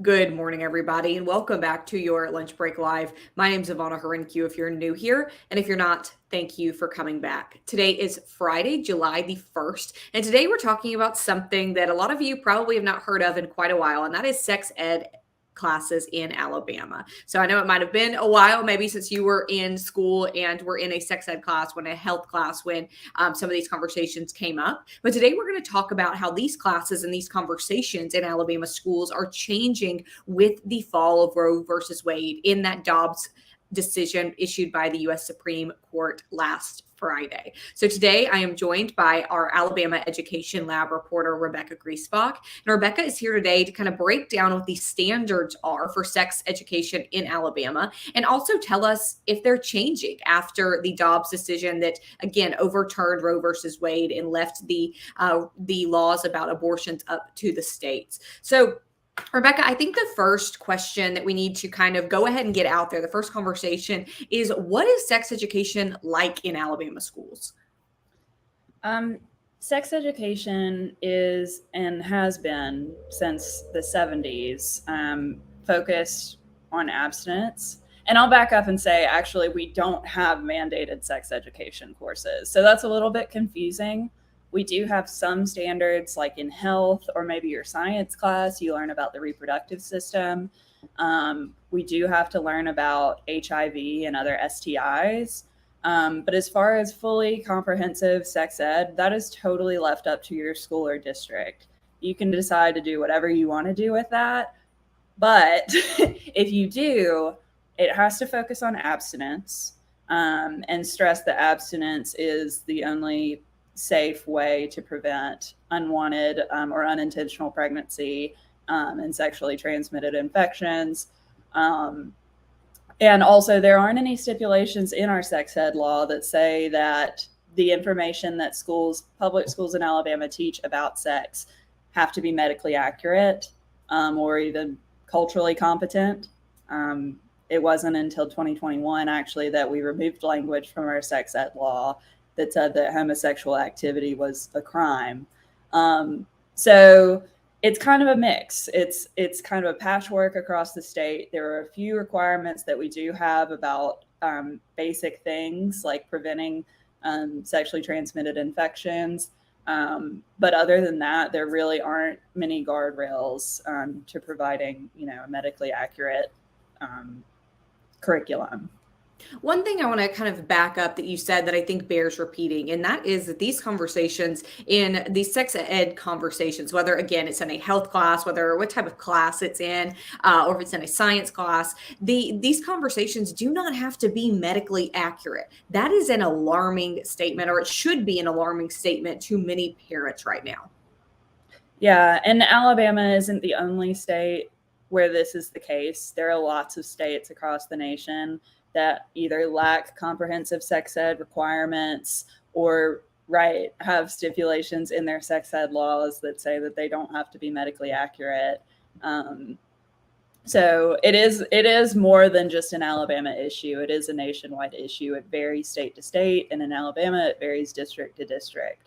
Good morning, everybody, and welcome back to your Lunch Break Live. My name is Ivana Harinkyu if you're new here, and if you're not, thank you for coming back. Today is Friday, July the 1st, and today we're talking about something that a lot of you probably have not heard of in quite a while, and that is sex ed classes in Alabama. So I know it might have been a while, maybe since you were in school and were in a sex ed class, when a health class, when some of these conversations came up. But today we're going to talk about how these classes and these conversations in Alabama schools are changing with the fall of Roe versus Wade in that Dobbs decision issued by the U.S. Supreme Court last Friday. So today I am joined by our Alabama Education Lab reporter, Rebecca Griesbach. And Rebecca is here today to kind of break down what the standards are for sex education in Alabama and also tell us if they're changing after the Dobbs decision that, again, overturned Roe versus Wade and left the laws about abortions up to the states. So Rebecca, I think the first question that we need to kind of go ahead and get out there, the first conversation is, what is sex education like in Alabama schools? Sex education is and has been since the 70s focused on abstinence. And I'll back up and say, actually, we don't have mandated sex education courses. So that's a little bit confusing. We do have some standards, like in health or maybe your science class, you learn about the reproductive system. We do have to learn about HIV and other STIs. But as far as fully comprehensive sex ed, that is totally left up to your school or district. You can decide to do whatever you want to do with that. But if you do, it has to focus on abstinence and stress that abstinence is the only safe way to prevent unwanted or unintentional pregnancy and sexually transmitted infections. And also, there aren't any stipulations in our sex ed law that say that the information that public schools in Alabama teach about sex have to be medically accurate or even culturally competent. It wasn't until 2021, actually, that we removed language from our sex ed law that said that homosexual activity was a crime. So it's kind of a mix. It's kind of a patchwork across the state. There are a few requirements that we do have about basic things like preventing sexually transmitted infections. But other than that, there really aren't many guardrails to providing, a medically accurate curriculum. One thing I want to kind of back up that you said that I think bears repeating, and that is that these conversations in these sex ed conversations, whether again it's in a health class, whether what type of class it's in, or if it's in a science class, these conversations do not have to be medically accurate. That is an alarming statement, or it should be an alarming statement to many parents right now. Yeah, and Alabama isn't the only state where this is the case. There are lots of states across the nation that either lack comprehensive sex ed requirements or have stipulations in their sex ed laws that say that they don't have to be medically accurate. So it is more than just an Alabama issue. It is a nationwide issue. It varies state to state, and in Alabama, it varies district to district.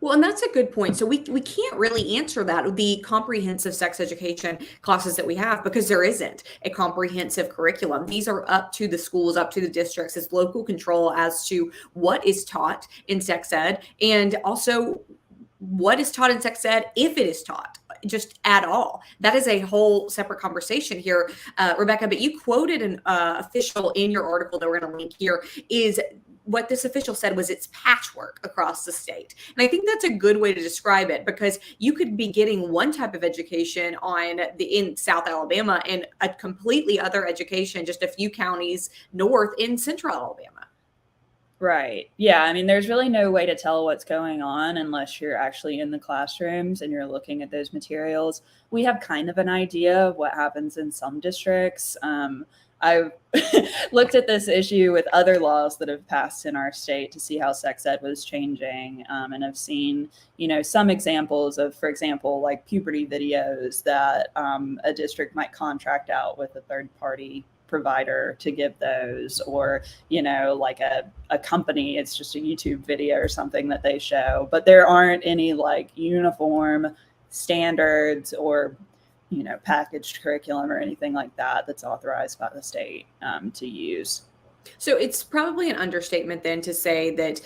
Well, and that's a good point. So we can't really answer that with the comprehensive sex education classes that we have, because there isn't a comprehensive curriculum. These are up to the schools, up to the districts. It's local control as to what is taught in sex ed, and also what is taught in sex ed, if it is taught just at all. That is a whole separate conversation here, Rebecca. But you quoted an official in your article that we're going to link here. Is what this official said was it's patchwork across the state. And I think that's a good way to describe it, because you could be getting one type of education in South Alabama and a completely other education just a few counties north in Central Alabama. Right. Yeah. I mean, there's really no way to tell what's going on unless you're actually in the classrooms and you're looking at those materials. We have kind of an idea of what happens in some districts. I've looked at this issue with other laws that have passed in our state to see how sex ed was changing, and I've seen, some examples of, for example, like puberty videos that a district might contract out with a third party provider to give those, or like a company, it's just a YouTube video or something that they show, but there aren't any like uniform standards or packaged curriculum or anything like that that's authorized by the state to use. So it's probably an understatement then to say that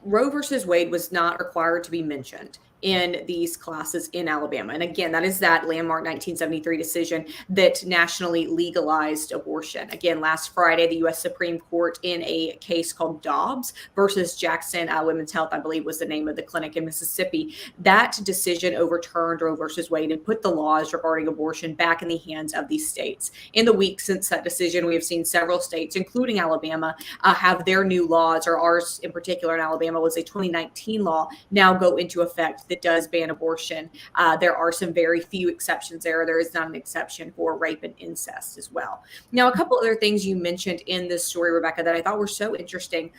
Roe versus Wade was not required to be mentioned in these classes in Alabama. And again, that is that landmark 1973 decision that nationally legalized abortion. Again, last Friday, the U.S. Supreme Court, in a case called Dobbs versus Jackson Women's Health, I believe was the name of the clinic in Mississippi, that decision overturned Roe versus Wade and put the laws regarding abortion back in the hands of these states. In the week since that decision, we have seen several states, including Alabama, have their new laws, or ours in particular in Alabama was a 2019 law, now go into effect that does ban abortion. There are some very few exceptions there. There is not an exception for rape and incest as well. Now, a couple other things you mentioned in this story, Rebecca, that I thought were so interesting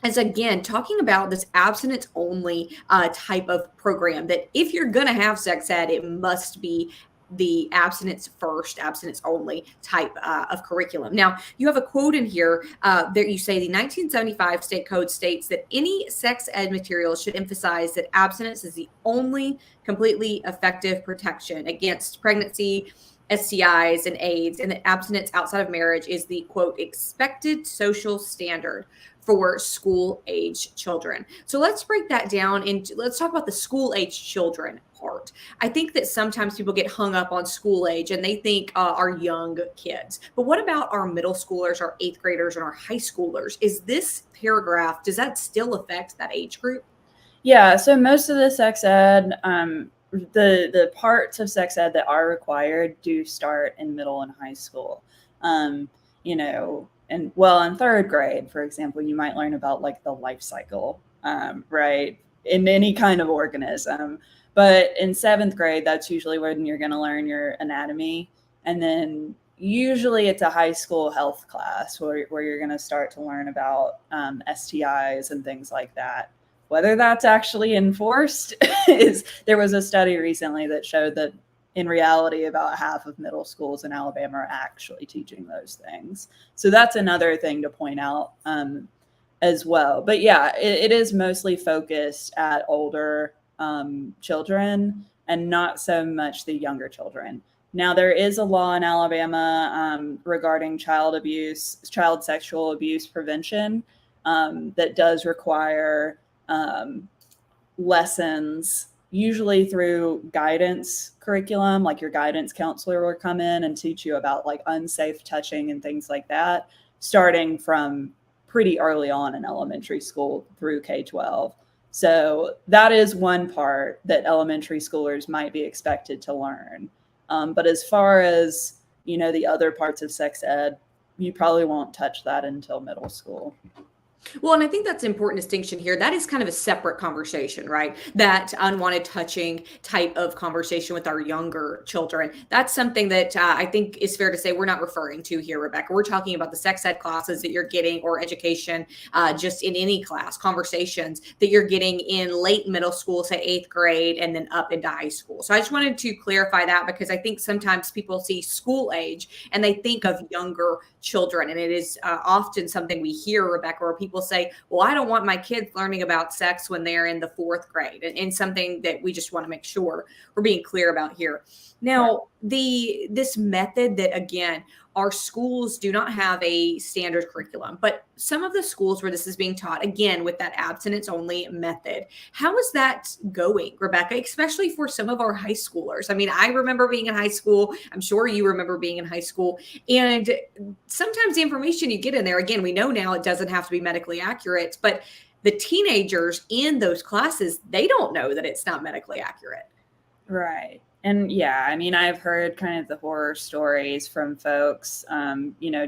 is, again, talking about this abstinence only type of program, that if you're going to have sex ed, it must be the abstinence first, abstinence only type of curriculum. Now, you have a quote in here that you say the 1975 state code states that any sex ed material should emphasize that abstinence is the only completely effective protection against pregnancy, STIs, and AIDS, and that abstinence outside of marriage is the, quote, expected social standard for school age children. So let's break that down and let's talk about the school age children part. I think that sometimes people get hung up on school age and they think our young kids. But what about our middle schoolers, our eighth graders, and our high schoolers? Is this paragraph, does that still affect that age group? Yeah, so most of the sex ed, the parts of sex ed that are required do start in middle and high school. And well, in third grade, for example, you might learn about like the life cycle, right, in any kind of organism. But in seventh grade, that's usually when you're going to learn your anatomy. And then usually it's a high school health class where you're going to start to learn about STIs and things like that. Whether that's actually enforced there was a study recently that showed that in reality, about half of middle schools in Alabama are actually teaching those things. So that's another thing to point out as well. But yeah, it is mostly focused at older children and not so much the younger children. Now, there is a law in Alabama regarding child sexual abuse prevention that does require lessons, usually through guidance curriculum, like your guidance counselor will come in and teach you about like unsafe touching and things like that, starting from pretty early on in elementary school through K-12. So that is one part that elementary schoolers might be expected to learn. But as far as, the other parts of sex ed, you probably won't touch that until middle school. Well, and I think that's an important distinction here. That is kind of a separate conversation, right? That unwanted touching type of conversation with our younger children. That's something that I think is fair to say we're not referring to here, Rebecca. We're talking about the sex ed classes that you're getting, or education, just in any class, conversations that you're getting in late middle school, say eighth grade, and then up into high school. So I just wanted to clarify that, because I think sometimes people see school age and they think of younger children. And it is often something we hear, Rebecca, where people say, well, I don't want my kids learning about sex when they're in the fourth grade, and something that we just want to make sure we're being clear about here. Now, this method that, again, our schools do not have a standard curriculum, but some of the schools where this is being taught, again, with that abstinence only method, how is that going, Rebecca, especially for some of our high schoolers? I mean, I remember being in high school. I'm sure you remember being in high school. And sometimes the information you get in there, again, we know now it doesn't have to be medically accurate, but the teenagers in those classes, they don't know that it's not medically accurate. Right. And yeah, I mean, I've heard kind of the horror stories from folks,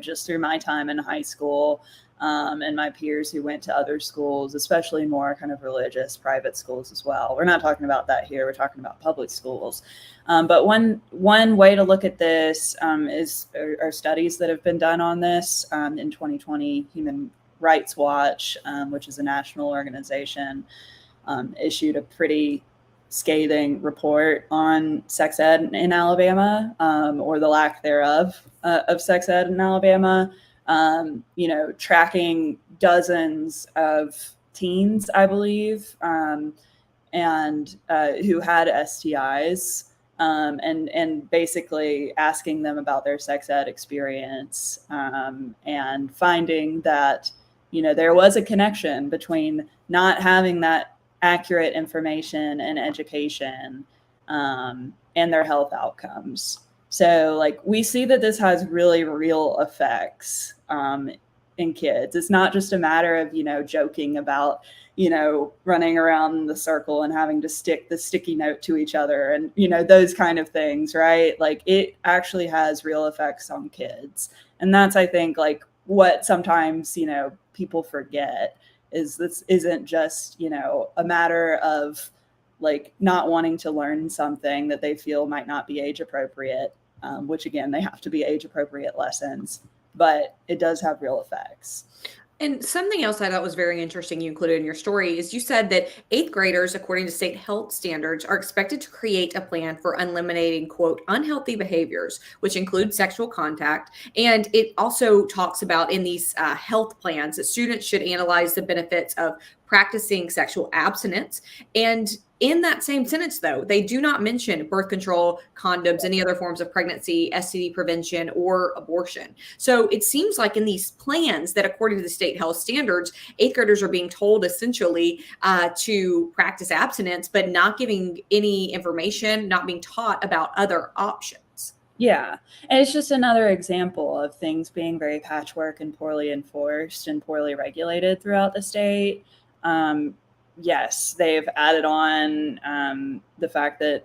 just through my time in high school, and my peers who went to other schools, especially more kind of religious private schools as well. We're not talking about that here. We're talking about public schools. But one way to look at this are studies that have been done on this. In 2020, Human Rights Watch, which is a national organization, issued a pretty scathing report on sex ed in Alabama, or the lack thereof of sex ed in Alabama, tracking dozens of teens, I believe, and who had STIs, and basically asking them about their sex ed experience, and finding that, there was a connection between not having that accurate information and education, and their health outcomes. So, like, we see that this has really real effects, in kids. It's not just a matter of, joking about, running around the circle and having to stick the sticky note to each other and, those kind of things, right? Like, it actually has real effects on kids. And that's, I think, like, what sometimes, people forget is this isn't just, a matter of like not wanting to learn something that they feel might not be age appropriate, which again, they have to be age appropriate lessons, but it does have real effects. And something else I thought was very interesting you included in your story is you said that eighth graders, according to state health standards, are expected to create a plan for eliminating, quote, unhealthy behaviors, which include sexual contact. And it also talks about in these health plans that students should analyze the benefits of practicing sexual abstinence. And in that same sentence, though, they do not mention birth control, condoms, any other forms of pregnancy, STD prevention, or abortion. So it seems like in these plans that, according to the state health standards, eighth graders are being told essentially to practice abstinence, but not giving any information, not being taught about other options. Yeah. And it's just another example of things being very patchwork and poorly enforced and poorly regulated throughout the state. Yes, they've added on the fact that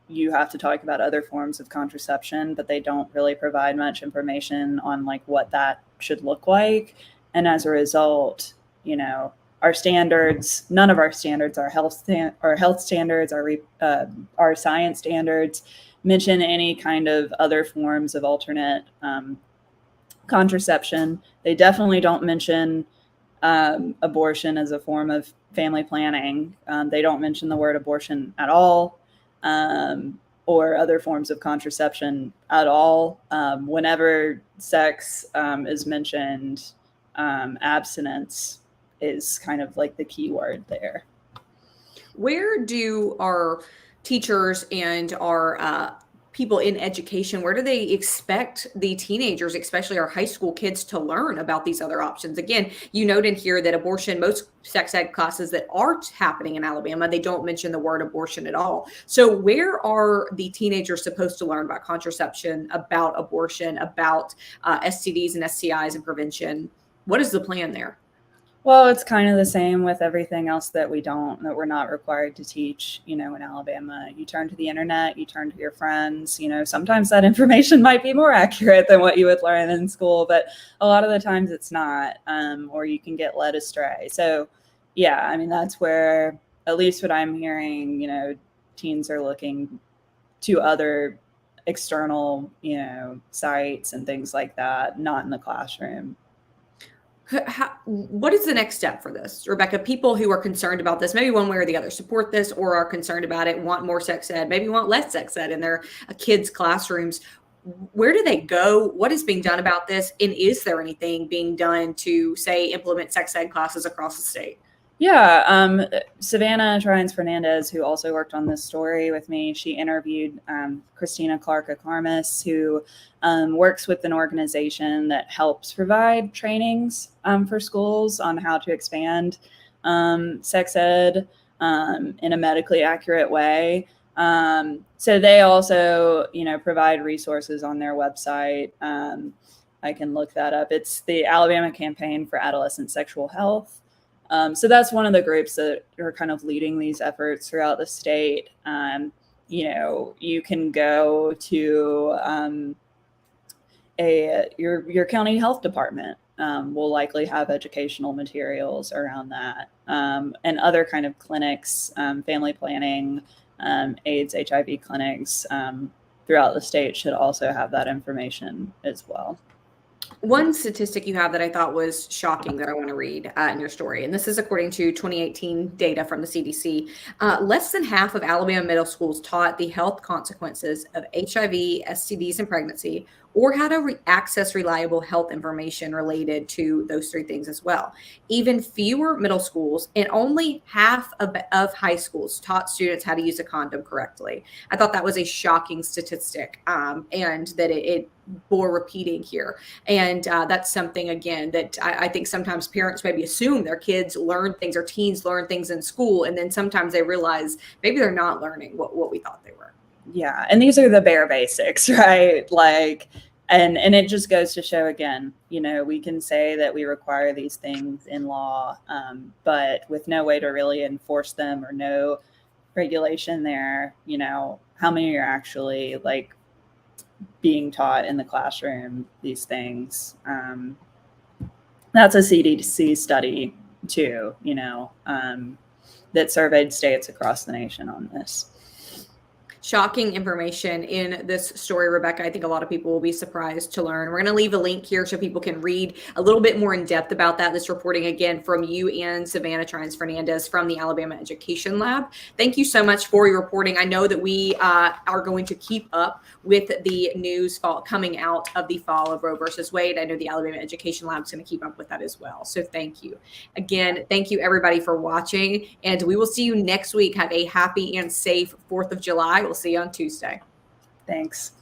you have to talk about other forms of contraception, but they don't really provide much information on like what that should look like. And as a result, our standards, none of our standards, our health standards, our science standards mention any kind of other forms of alternate contraception. They definitely don't mention abortion as a form of family planning. They don't mention the word abortion at all, or other forms of contraception at all. Whenever sex is mentioned, abstinence is kind of like the key word there. Where do our teachers and our people in education, where do they expect the teenagers, especially our high school kids, to learn about these other options? Again, you note in here that abortion, most sex ed classes that are happening in Alabama, they don't mention the word abortion at all. So where are the teenagers supposed to learn about contraception, about abortion, about STDs and STIs and prevention? What is the plan there? Well, it's kind of the same with everything else that we're not required to teach, in Alabama. You turn to the internet, you turn to your friends, sometimes that information might be more accurate than what you would learn in school, but a lot of the times it's not, or you can get led astray. So yeah, I mean, that's where, at least what I'm hearing, teens are looking to other external, sites and things like that, not in the classroom. What is the next step for this, Rebecca? People who are concerned about this, maybe one way or the other, support this or are concerned about it, want more sex ed, maybe want less sex ed in their kids' classrooms. Where do they go? What is being done about this? And is there anything being done to, say, implement sex ed classes across the state? Yeah, Savannah Trines Fernandez, who also worked on this story with me, she interviewed Christina Clark-Akarmis, who works with an organization that helps provide trainings for schools on how to expand sex ed in a medically accurate way. So they also, provide resources on their website. I can look that up. It's the Alabama Campaign for Adolescent Sexual Health. So that's one of the groups that are kind of leading these efforts throughout the state. You can go to your county health department will likely have educational materials around that, and other kind of clinics, family planning, AIDS, HIV clinics throughout the state should also have that information as well. One statistic you have that I thought was shocking that I want to read in your story, and this is according to 2018 data from the CDC. Less than half of Alabama middle schools taught the health consequences of HIV, STDs, and pregnancy, or how to access reliable health information related to those three things as well. Even fewer middle schools and only half of high schools taught students how to use a condom correctly. I thought that was a shocking statistic, and that it bore repeating here. And that's something, again, that I think sometimes parents maybe assume their kids learn things or teens learn things in school. And then sometimes they realize maybe they're not learning what we thought they were. Yeah. And these are the bare basics, right? Like, and it just goes to show again, we can say that we require these things in law, but with no way to really enforce them or no regulation there, how many are actually like being taught in the classroom, these things. That's a CDC study too, that surveyed states across the nation on this. Shocking information in this story, Rebecca. I think a lot of people will be surprised to learn. We're going to leave a link here so people can read a little bit more in depth about that. This reporting, again, from you and Savannah Trines-Fernandez from the Alabama Education Lab. Thank you so much for your reporting. I know that we are going to keep up with the news coming out of the fall of Roe versus Wade. I know the Alabama Education Lab is going to keep up with that as well. So thank you. Again, thank you everybody for watching, and we will see you next week. Have a happy and safe 4th of July. We'll see you on Tuesday. Thanks.